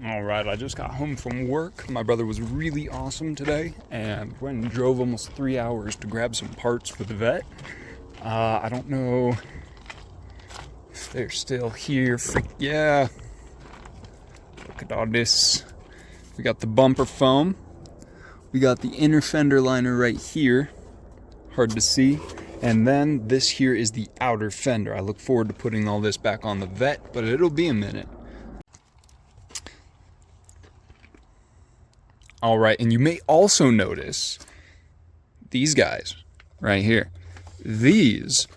All right, I just got home from work. My brother was really awesome today and went and drove almost 3 hours to grab some parts for the vet. I don't know if they're still here. Yeah. Look at all this. We got the bumper foam. We got the inner fender liner right here. Hard to see. And then this here is the outer fender. I look forward to putting all this back on the vet, but it'll be a minute. All right, and you may also notice these guys right here. These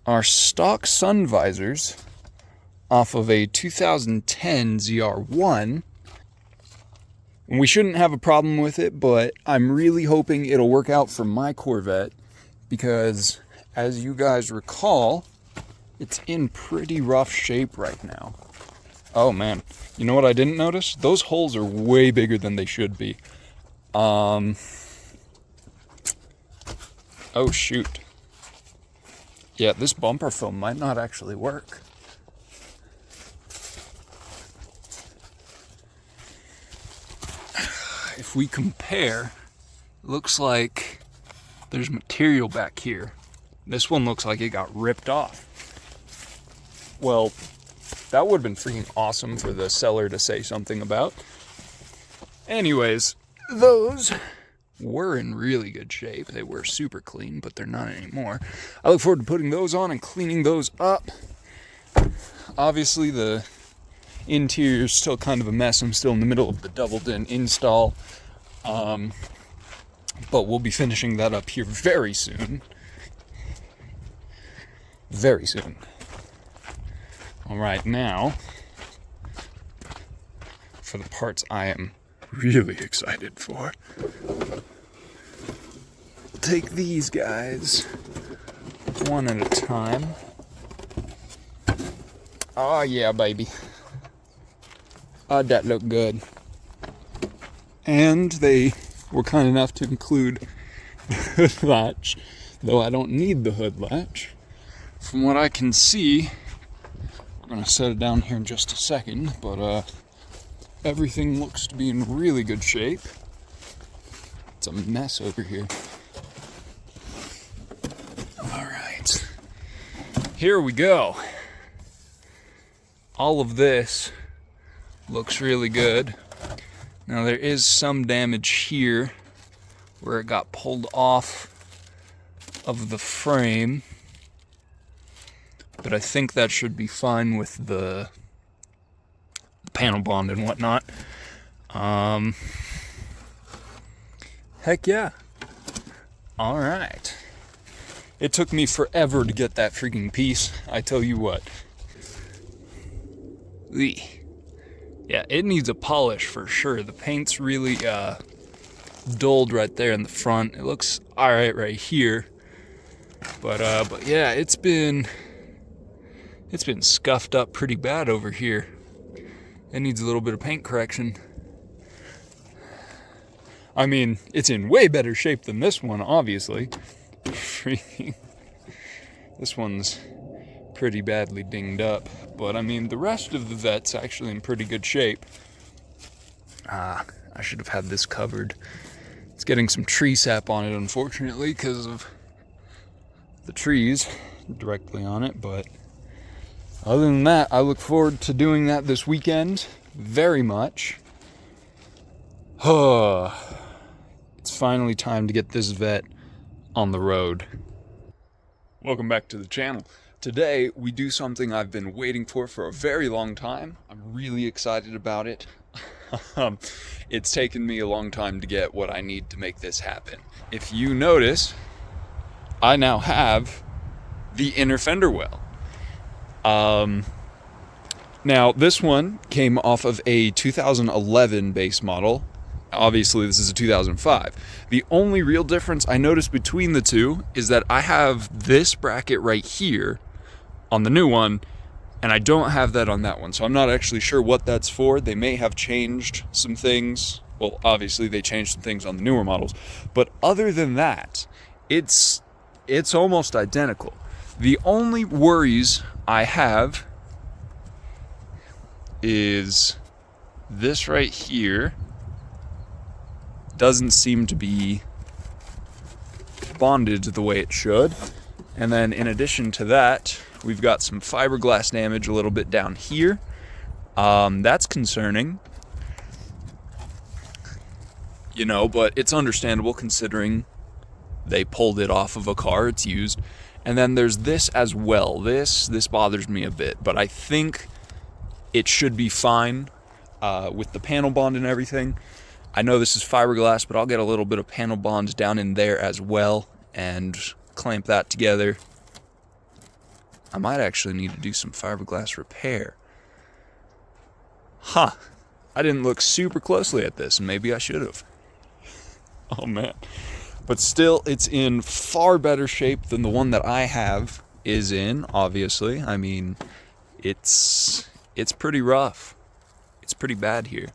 are stock sun visors off of a 2010 ZR1. And we shouldn't have a problem with it, but I'm really hoping it'll work out for my Corvette because, as you guys recall, it's in pretty rough shape right now. Oh man, you know what I didn't notice? Those holes are way bigger than they should be. Oh shoot. Yeah, this bumper film might not actually work. If we compare, it looks like there's material back here. This one looks like it got ripped off. Well, that would have been freaking awesome for the seller to say something about. Anyways, those were in really good shape. They were super clean, but they're not anymore. I look forward to putting those on and cleaning those up. Obviously, the interior is still kind of a mess. I'm still in the middle of the double din install. But we'll be finishing that up here very soon. Very soon. All right, now for the parts I am really excited for. We'll take these guys one at a time. Oh yeah, baby. That looked good. And they were kind enough to include the hood latch, though I don't need the hood latch. From what I can see, we're gonna set it down here in just a second, but everything looks to be in really good shape. It's a mess over here. All right, here we go. All of this looks really good. Now there is some damage here where it got pulled off of the frame, but I think that should be fine with the panel bond and whatnot. Heck yeah. All right. It took me forever to get that freaking piece, I tell you what. Yeah, it needs a polish for sure. The paint's really dulled right there in the front. It looks all right here, but yeah, it's been scuffed up pretty bad over here. It needs a little bit of paint correction. I mean, it's in way better shape than this one, obviously. Freaking, this one's pretty badly dinged up, but I mean, the rest of the vet's actually in pretty good shape. I should have had this covered. It's getting some tree sap on it, unfortunately, because of the trees directly on it, but other than that, I look forward to doing that this weekend very much. It's finally time to get this vet on the road. Welcome back to the channel. Today, we do something I've been waiting for a very long time. I'm really excited about it. It's taken me a long time to get what I need to make this happen. If you notice, I now have the inner fender well. Now, this one came off of a 2011 base model. Obviously, this is a 2005. The only real difference I noticed between the two is that I have this bracket right here on the new one, and I don't have that on that one, so I'm not actually sure what that's for. They may have changed some things. Well, obviously they changed some things on the newer models, but other than that, it's almost identical. The only worries I have is this right here doesn't seem to be bonded the way it should. And then in addition to that, we've got some fiberglass damage a little bit down here. That's concerning, you know, but it's understandable considering they pulled it off of a car, it's used. And then there's this as well. This bothers me a bit, but I think it should be fine with the panel bond and everything. I know this is fiberglass, but I'll get a little bit of panel bond down in there as well and clamp that together. I might actually need to do some fiberglass repair. Huh. I didn't look super closely at this, and maybe I should have. Oh man. But still, it's in far better shape than the one that I have is in, obviously. I mean, it's pretty rough. It's pretty bad here,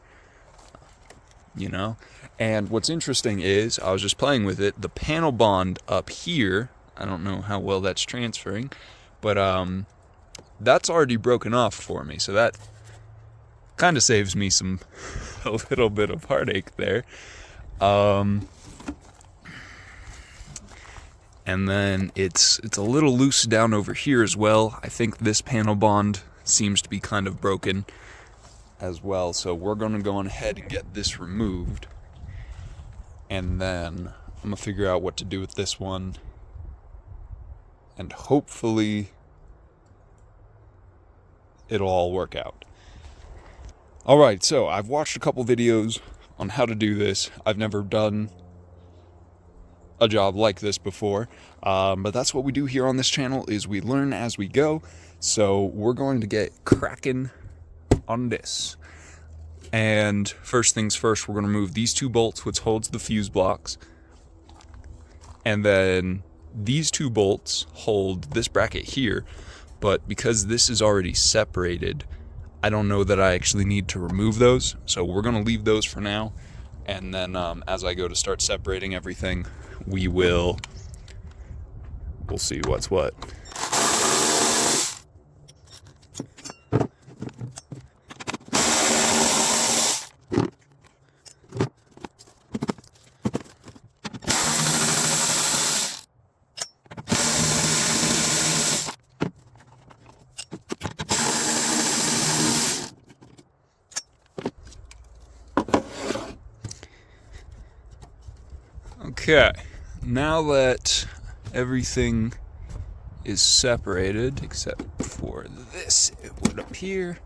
you know? And what's interesting is, I was just playing with it, the panel bond up here, I don't know how well that's transferring, but that's already broken off for me, so that kind of saves me a little bit of heartache there. And then it's a little loose down over here as well. I think this panel bond seems to be kind of broken as well, so we're going to go on ahead and get this removed, and then I'm going to figure out what to do with this one, and hopefully it'll all work out. Alright, so I've watched a couple videos on how to do this. I've never done a job like this before, but that's what we do here on this channel, is we learn as we go. So we're going to get cracking on this. And first things first, we're going to remove these two bolts, which holds the fuse blocks. And then these two bolts hold this bracket here, but because this is already separated, I don't know that I actually need to remove those. So we're going to leave those for now. And then as I go to start separating everything, we'll see what's what. Okay, now that everything is separated, except for this, it would appear.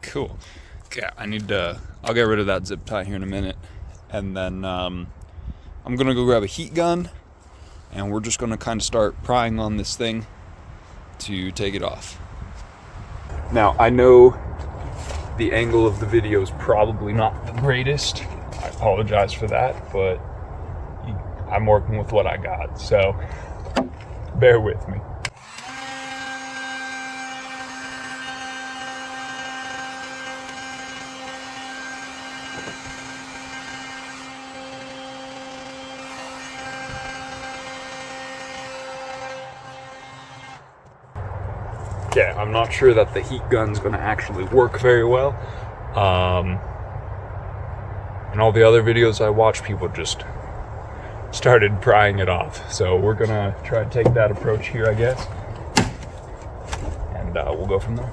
Cool. Okay, I'll get rid of that zip tie here in a minute, and then I'm gonna go grab a heat gun, and we're just gonna kind of start prying on this thing to take it off. Now, I know the angle of the video is probably not the greatest. I apologize for that, but I'm working with what I got, so bear with me. Okay, I'm not sure that the heat gun's going to actually work very well. In all the other videos I watched, people just started prying it off. So we're going to try to take that approach here, I guess. And we'll go from there.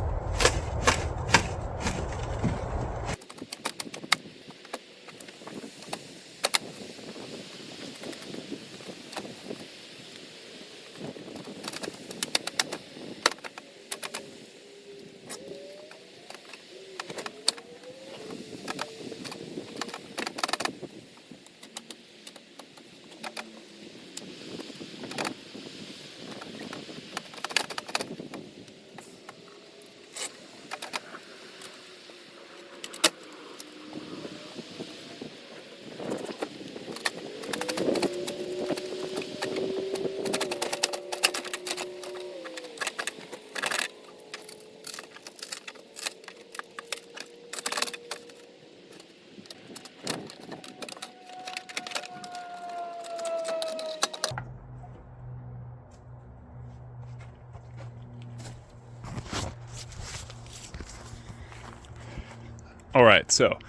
All right, so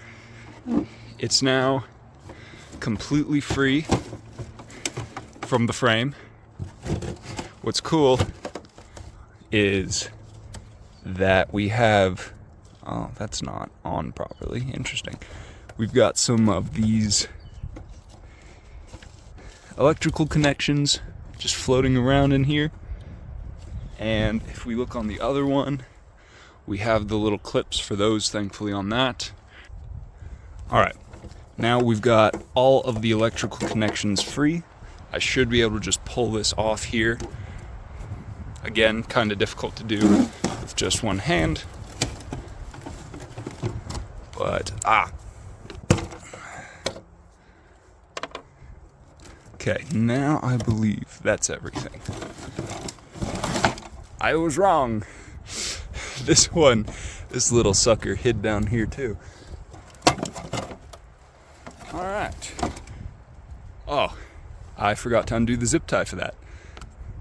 it's now completely free from the frame. What's cool is that we have, oh, that's not on properly. Interesting. We've got some of these electrical connections just floating around in here. And if we look on the other one, we have the little clips for those, thankfully, on that. All right, now we've got all of the electrical connections free. I should be able to just pull this off here. Again, kind of difficult to do with just one hand. But, okay, now I believe that's everything. I was wrong. This little sucker hid down here too. All right. Oh, I forgot to undo the zip tie for that.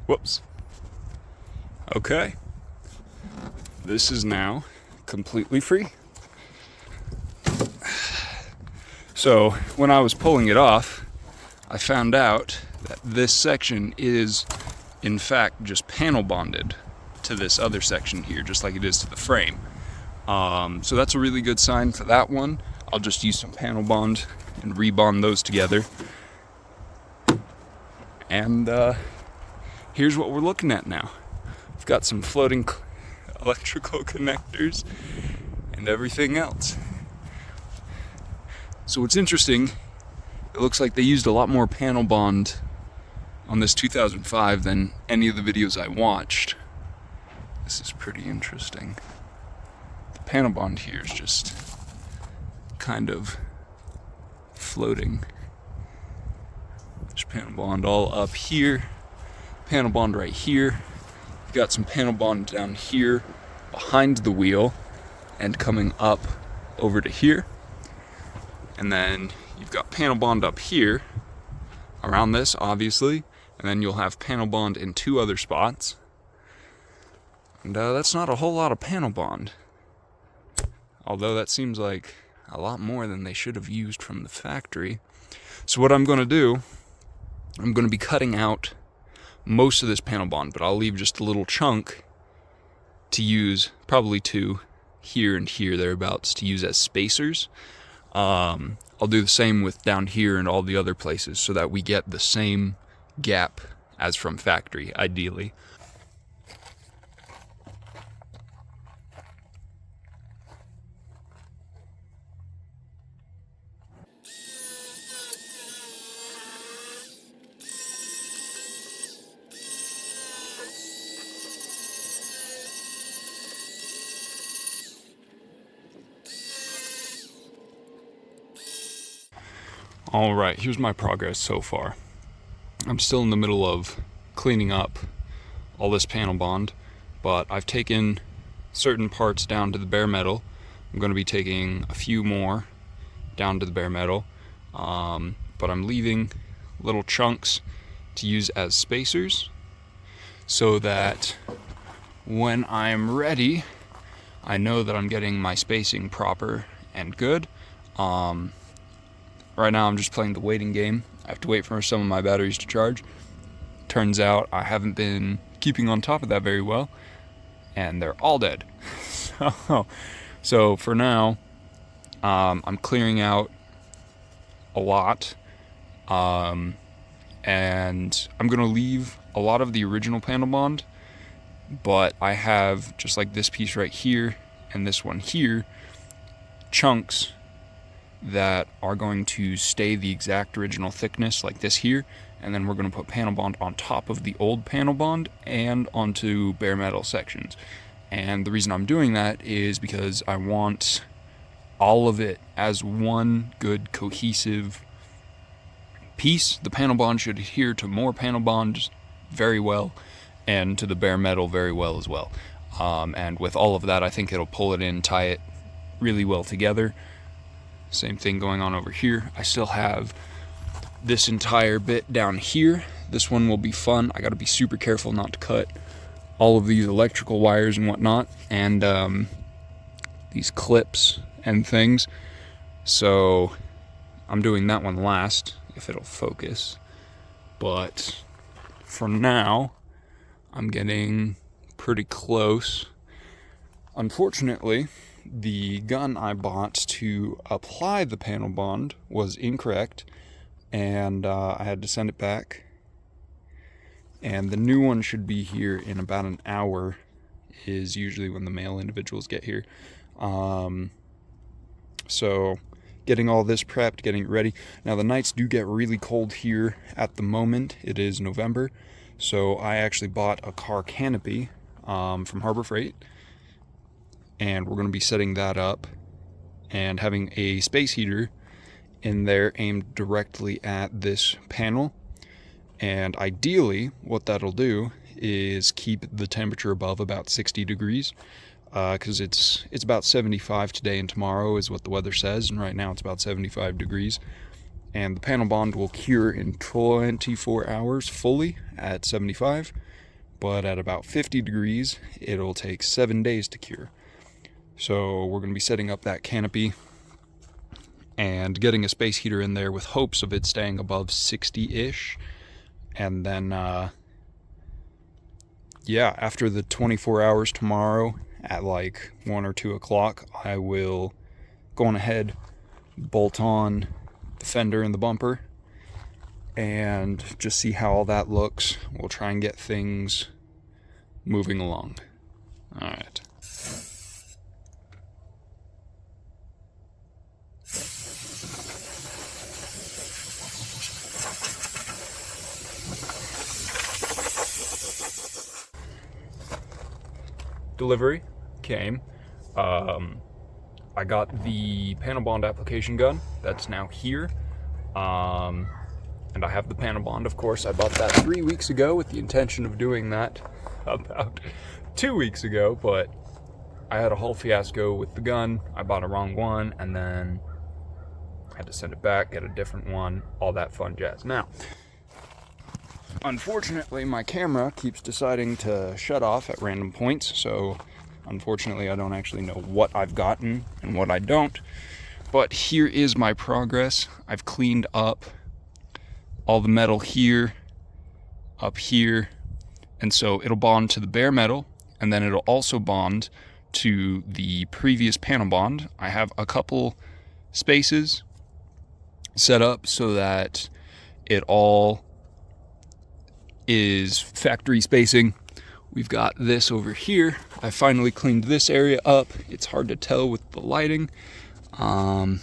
Whoops. Okay. This is now completely free. So when I was pulling it off, I found out that this section is in fact just panel bonded to this other section here, just like it is to the frame. So that's a really good sign for that one. I'll just use some panel bond and rebond those together. And here's what we're looking at now. We've got some floating electrical connectors and everything else. So what's interesting, it looks like they used a lot more panel bond on this 2005 than any of the videos I watched. This is pretty interesting. The panel bond here is just kind of floating. There's panel bond all up here, panel bond right here. You've got some panel bond down here behind the wheel and coming up over to here. And then you've got panel bond up here around this, obviously. And then you'll have panel bond in two other spots. And that's not a whole lot of panel bond. Although that seems like a lot more than they should have used from the factory. So what I'm going to do, I'm going to be cutting out most of this panel bond, but I'll leave just a little chunk to use, probably two here and here, thereabouts, to use as spacers. I'll do the same with down here and all the other places so that we get the same gap as from factory, ideally. All right, here's my progress so far. I'm still in the middle of cleaning up all this panel bond, but I've taken certain parts down to the bare metal. I'm going to be taking a few more down to the bare metal, but I'm leaving little chunks to use as spacers so that when I'm ready, I know that I'm getting my spacing proper and good. Right now I'm just playing the waiting game. I have to wait for some of my batteries to charge. Turns out I haven't been keeping on top of that very well, and they're all dead. So for now, I'm clearing out a lot, and I'm gonna leave a lot of the original panel bond, but I have, just like this piece right here and this one here, chunks that are going to stay the exact original thickness, like this here, and then we're going to put panel bond on top of the old panel bond and onto bare metal sections. And the reason I'm doing that is because I want all of it as one good cohesive piece. The panel bond should adhere to more panel bond very well, and to the bare metal very well as well. And with all of that, I think it'll pull it in, tie it really well together. Same thing going on over here. I still have this entire bit down here. This one will be fun. I got to be super careful not to cut all of these electrical wires and whatnot. And these clips and things. So I'm doing that one last, if it'll focus. But for now, I'm getting pretty close. Unfortunately, the gun I bought to apply the panel bond was incorrect, and I had to send it back. And the new one should be here in about an hour, is usually when the male individuals get here. So getting all this prepped, getting it ready. Now the nights do get really cold here at the moment. It is November, so I actually bought a car canopy from Harbor Freight, and we're going to be setting that up and having a space heater in there aimed directly at this panel. And ideally what that'll do is keep the temperature above about 60 degrees, because it's about 75 today and tomorrow is what the weather says, and right now it's about 75 degrees. And the panel bond will cure in 24 hours fully at 75, but at about 50 degrees it'll take 7 days to cure. So we're going to be setting up that canopy and getting a space heater in there with hopes of it staying above 60-ish. And then, after the 24 hours tomorrow at like 1 or 2 o'clock, I will go on ahead, bolt on the fender and the bumper, and just see how all that looks. We'll try and get things moving along. All right. Delivery came. I got the panel bond application gun that's now here, and I have the panel bond, of course. I bought that 3 weeks ago with the intention of doing that about 2 weeks ago, but I had a whole fiasco with the gun. I bought a wrong one, and then had to send it back, get a different one, all that fun jazz. Now, unfortunately, my camera keeps deciding to shut off at random points, so unfortunately I don't actually know what I've gotten and what I don't. But here is my progress. I've cleaned up all the metal here, up here, and so it'll bond to the bare metal, and then it'll also bond to the previous panel bond. I have a couple spaces set up so that it all is factory spacing. We've got this over here. I finally cleaned this area up. It's hard to tell with the lighting, but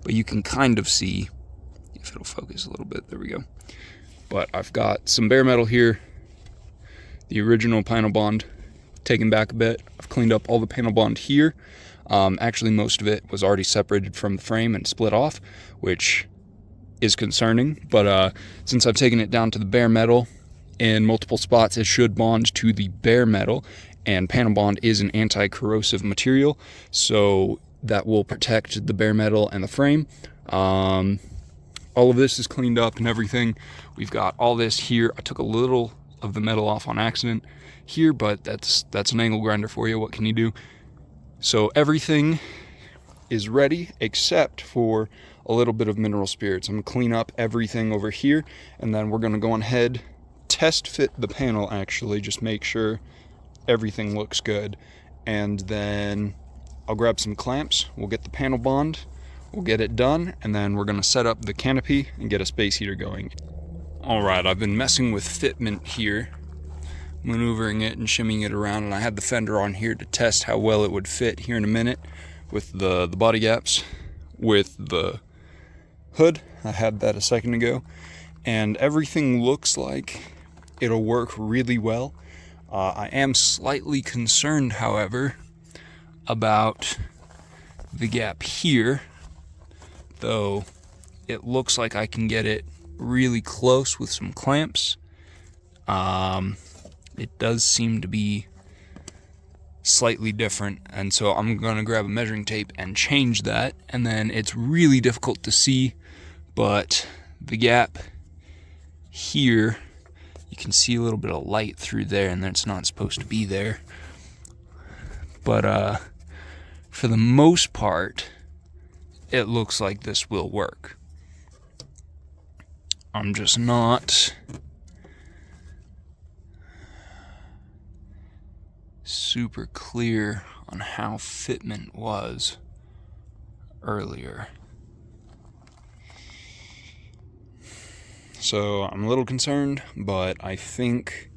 you can kind of see if it'll focus a little bit. There we go. But I've got some bare metal here, the original panel bond taken back a bit. I've cleaned up all the panel bond here. Actually, most of it was already separated from the frame and split off, which is concerning, but since I've taken it down to the bare metal in multiple spots, it should bond to the bare metal, and panel bond is an anti-corrosive material, so that will protect the bare metal and the frame. All of this is cleaned up and everything. We've got all this here. I took a little of the metal off on accident here, but that's an angle grinder for you. What can you do? So everything is ready except for a little bit of mineral spirits. I'm gonna clean up everything over here, and then we're gonna go on ahead, test fit the panel, actually, just make sure everything looks good. And then I'll grab some clamps, we'll get the panel bond, we'll get it done, and then we're gonna set up the canopy and get a space heater going. All right, I've been messing with fitment here, maneuvering it and shimmying it around, and I had the fender on here to test how well it would fit here in a minute with the body gaps with the hood. I had that a second ago, and everything looks like it'll work really well. I am slightly concerned, however, about the gap here, though it looks like I can get it really close with some clamps. It does seem to be slightly different, and so I'm gonna grab a measuring tape and change that, and then it's really difficult to see, but the gap here, you can see a little bit of light through there, and that's not supposed to be there. But for the most part, it looks like this will work. I'm just not super clear on how fitment was earlier. So I'm a little concerned, but I think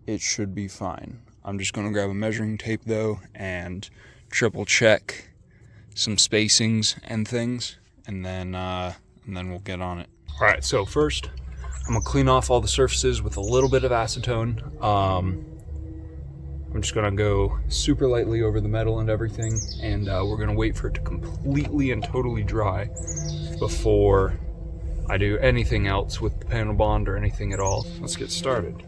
it should be fine. I'm just going to grab a measuring tape though and triple check some spacings and things, and then we'll get on it. All right, so first I'm gonna clean off all the surfaces with a little bit of acetone. I'm just gonna go super lightly over the metal and everything, and we're gonna wait for it to completely and totally dry before I do anything else with the panel bond or anything at all. Let's get started.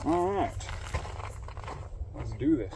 All right, let's do this.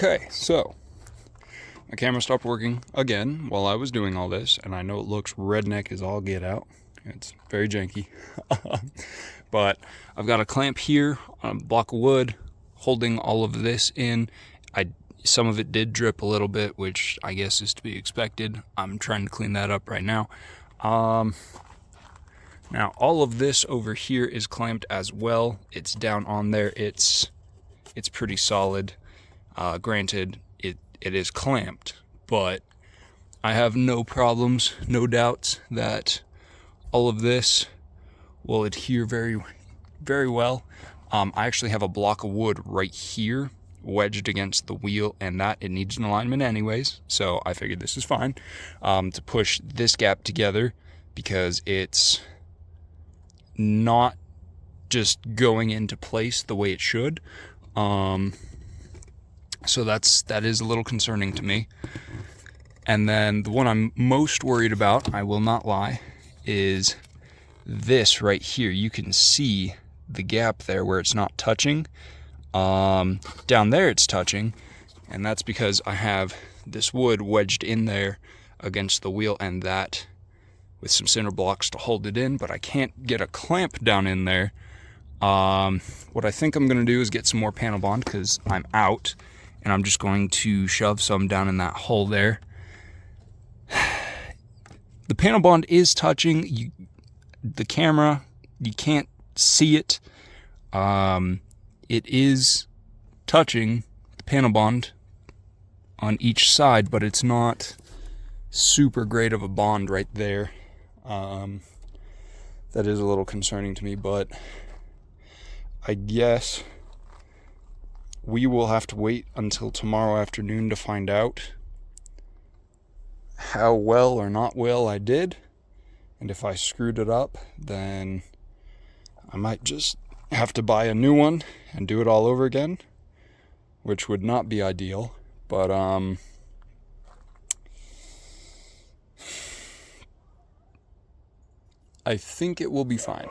Okay, so my camera stopped working again while I was doing all this, and I know it looks redneck as all get out. It's very janky. But I've got a clamp here on a block of wood holding all of this in. Some of it did drip a little bit, which I guess is to be expected. I'm trying to clean that up right now. Now all of this over here is clamped as well. It's down on there. It's pretty solid. Granted, it is clamped, but I have no problems, no doubts that all of this will adhere very, very well. I actually have a block of wood right here wedged against the wheel, and that it needs an alignment anyways, so I figured this is fine to push this gap together, because it's not just going into place the way it should. So that is a little concerning to me. And then the one I'm most worried about, I will not lie, is this right here. You can see the gap there where it's not touching. Down there it's touching, and that's because I have this wood wedged in there against the wheel, and that with some cinder blocks to hold it in, but I can't get a clamp down in there. What I think I'm going to do is get some more panel bond, because I'm out, and I'm just going to shove some down in that hole there. The panel bond is touching. The camera, you can't see it. It is touching the panel bond on each side, but it's not super great of a bond right there. That is a little concerning to me, but I guess we will have to wait until tomorrow afternoon to find out how well or not well I did. And if I screwed it up, then I might just have to buy a new one and do it all over again, which would not be ideal. But I think it will be fine.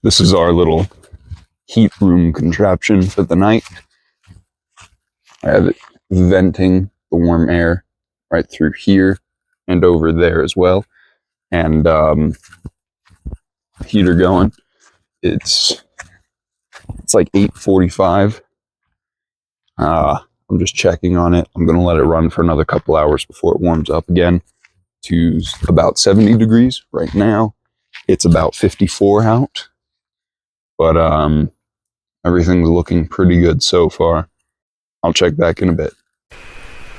This is our little heat room contraption for the night. I have it venting the warm air right through here and over there as well. And heater going. It's like 8:45. I'm just checking on it. I'm gonna let it run for another couple hours before it warms up again to about 70 degrees. Right now, it's about 54 out. But everything's looking pretty good so far. I'll check back in a bit.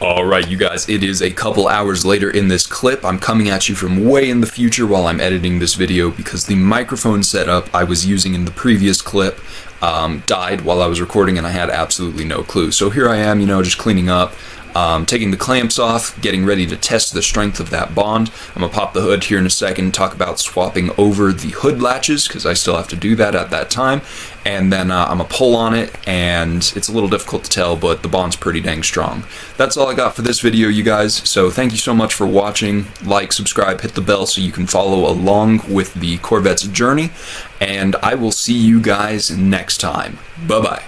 All right, you guys, it is a couple hours later in this clip. I'm coming at you from way in the future while I'm editing this video because the microphone setup I was using in the previous clip died while I was recording and I had absolutely no clue. So here I am, just cleaning up, taking the clamps off, getting ready to test the strength of that bond. I'm gonna pop the hood here in a second, talk about swapping over the hood latches because I still have to do that at that time. And then I'm gonna pull on it, and it's a little difficult to tell, but the bond's pretty dang strong. That's all I got for this video, you guys. So thank you so much for watching. Like, subscribe, hit the bell so you can follow along with the Corvette's journey. And I will see you guys next time. Bye-bye.